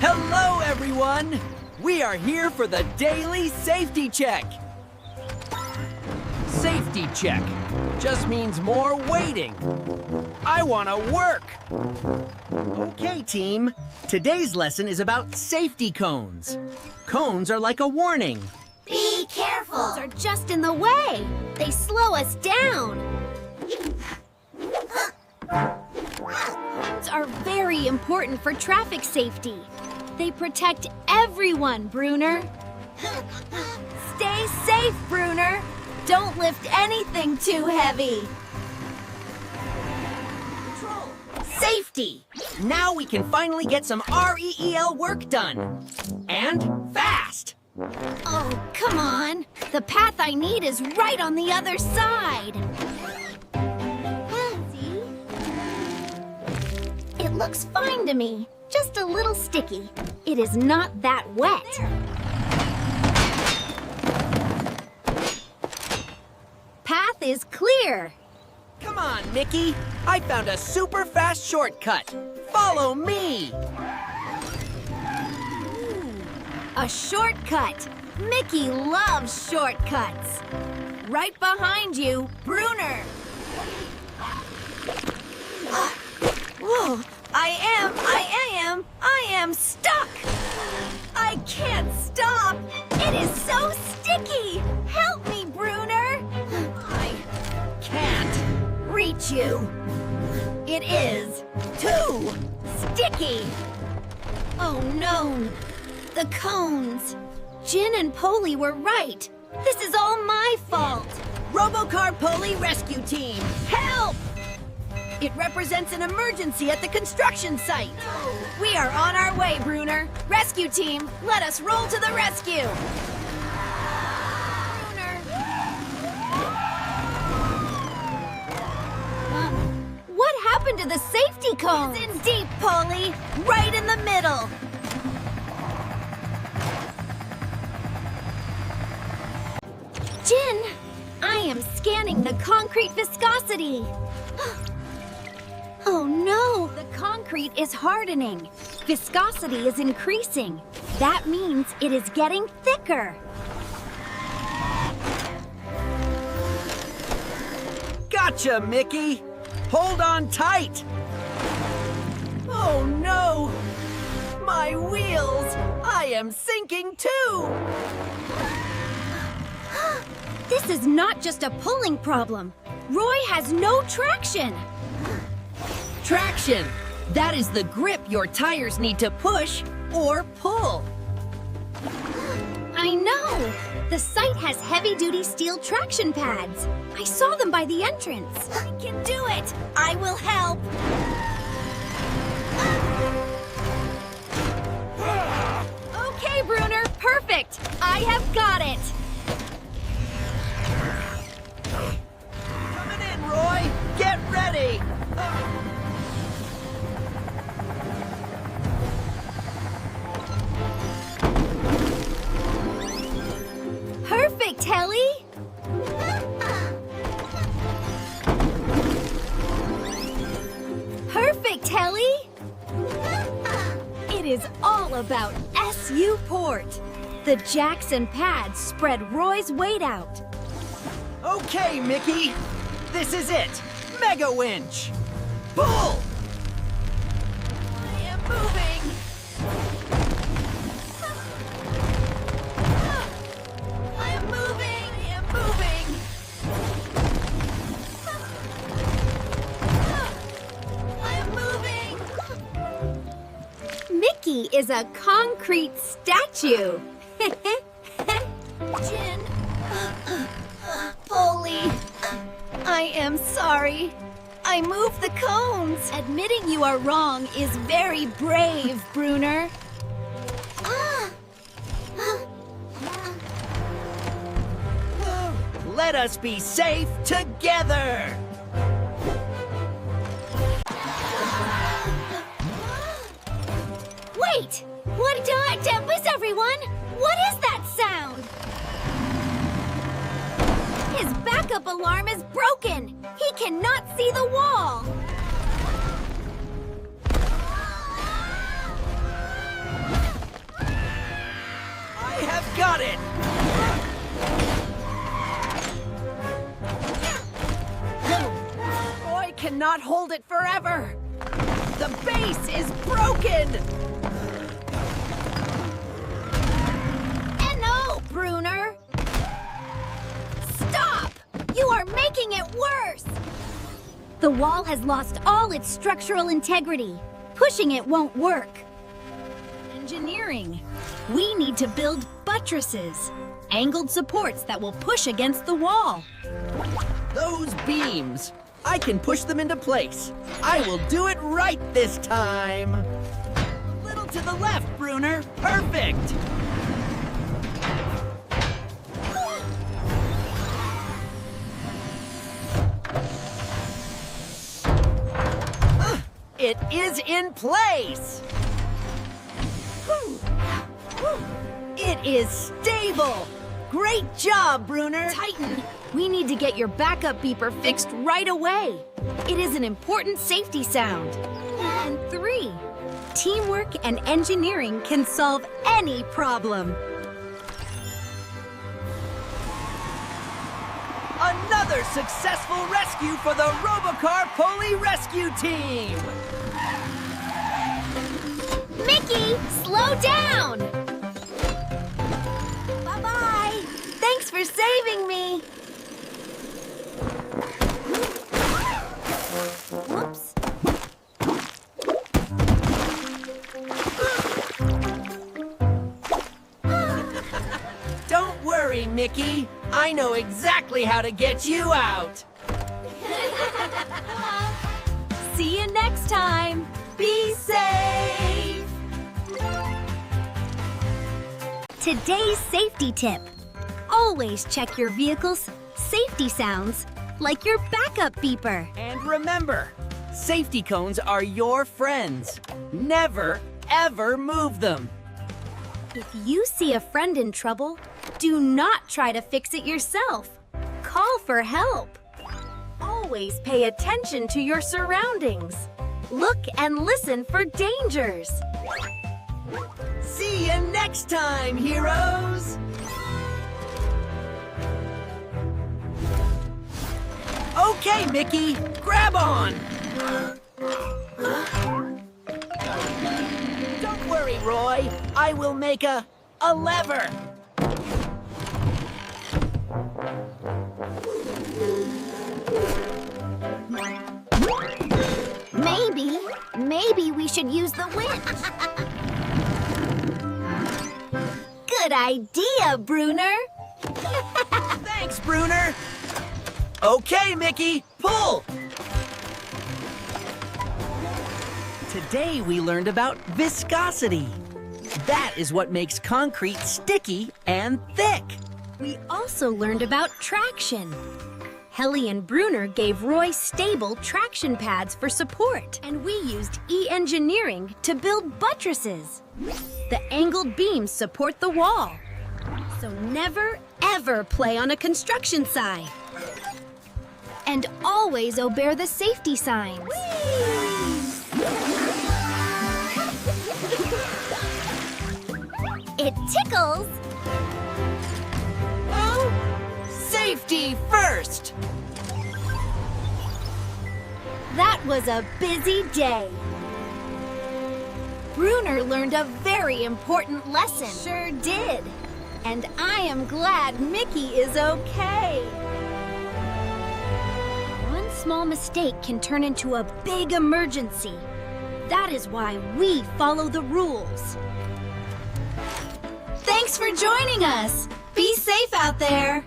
Hello, everyone! We are here for the daily safety check. Safety check just means more waiting. I want to work. Okay, team. Today's lesson is about safety cones. Cones are like a warning. Be careful! Cones are just in the way. They slow us down. Cones are very important for traffic safety. They protect everyone, Bruner. Stay safe, Bruner. Don't lift anything too heavy. Control. Safety. Now we can finally get some REEL work done. And fast. Oh, come on. The path I need is right on the other side. See? It looks fine to me. Just a little sticky. It is not that wet. Path is clear. Come on, Micky. I found a super fast shortcut. Follow me. A shortcut. Micky loves shortcuts. Right behind you, Bruner. Whoa, I am stuck. I can't stop. It is so sticky. Help me, Bruner. I can't Reach you. It is too sticky. Oh no, the cones. Jin and Poli were right. This is all my fault. Robocar Poli Rescue Team. Help! It represents an emergency at the construction site. We are on our way, Bruner. Rescue team, let us roll to the rescue. Bruner. What happened to the safety cones? It's in deep, Poli. Right in the middle. Jin, I am scanning the concrete viscosity. Oh no! The concrete is hardening. Viscosity is increasing. That means it is getting thicker. Gotcha, Micky. Hold on tight. Oh no! My wheels! I am sinking too! This is not just a pulling problem. Roy has no traction. Traction! That is the grip your tires need to push or pull. I know! The site has heavy-duty steel traction pads. I saw them by the entrance. I can do it! I will help! Okay, Bruner, perfect! I have got it! Coming in, Roy! Get ready! Perfect, Helly! Perfect, Helly! It is all about SU port. The jacks and pads spread Roy's weight out. Okay, Micky. This is it. Mega winch. Pull! I am moving. I am moving. I am moving. I am moving. Micky is a concrete statue. Jin. Poli. I am sorry. I moved the cones. Admitting you are wrong is very brave, Bruner. Let us be safe together! Wait! What tempers, everyone? What is that sound? His backup alarm is broken. He cannot see the wall. Got it! Roy cannot hold it forever! The base is broken! No, Bruner! Stop! You are making it worse! The wall has lost all its structural integrity. Pushing it won't work. Engineering. We need to build buttresses. Angled supports that will push against the wall. Those beams! I can push them into place. I will do it right this time. A little to the left, Bruner. Perfect! It is in place! It is stable! Great job, Bruner! Titan, we need to get your backup beeper fixed right away. It is an important safety sound. And 3, teamwork and engineering can solve any problem. Another successful rescue for the Robocar Poli Rescue Team! Micky, slow down! Bye-bye. Thanks for saving me. Whoops. Don't worry, Micky. I know exactly how to get you out. See you next time. Be safe. Today's safety tip. Always check your vehicle's safety sounds, like your backup beeper. And remember, safety cones are your friends. Never, ever move them. If you see a friend in trouble, do not try to fix it yourself. Call for help. Always pay attention to your surroundings. Look and listen for dangers. See you next time, heroes! Okay, Micky, grab on! Don't worry, Roy. I will make a lever. Maybe we should use the winch. Good idea, Bruner. Thanks, Bruner. Okay, Micky, pull! Today we learned about viscosity. That is what makes concrete sticky and thick. We also learned about traction. Helly and Bruner gave Roy stable traction pads for support, and we used e-engineering to build buttresses. The angled beams support the wall. So never, ever play on a construction site. And always obey the safety signs. It tickles. Oh, safety first! That was a busy day. Bruner learned a very important lesson. Sure did. And I am glad Micky is okay. One small mistake can turn into a big emergency. That is why we follow the rules. Thanks for joining us. Be safe out there.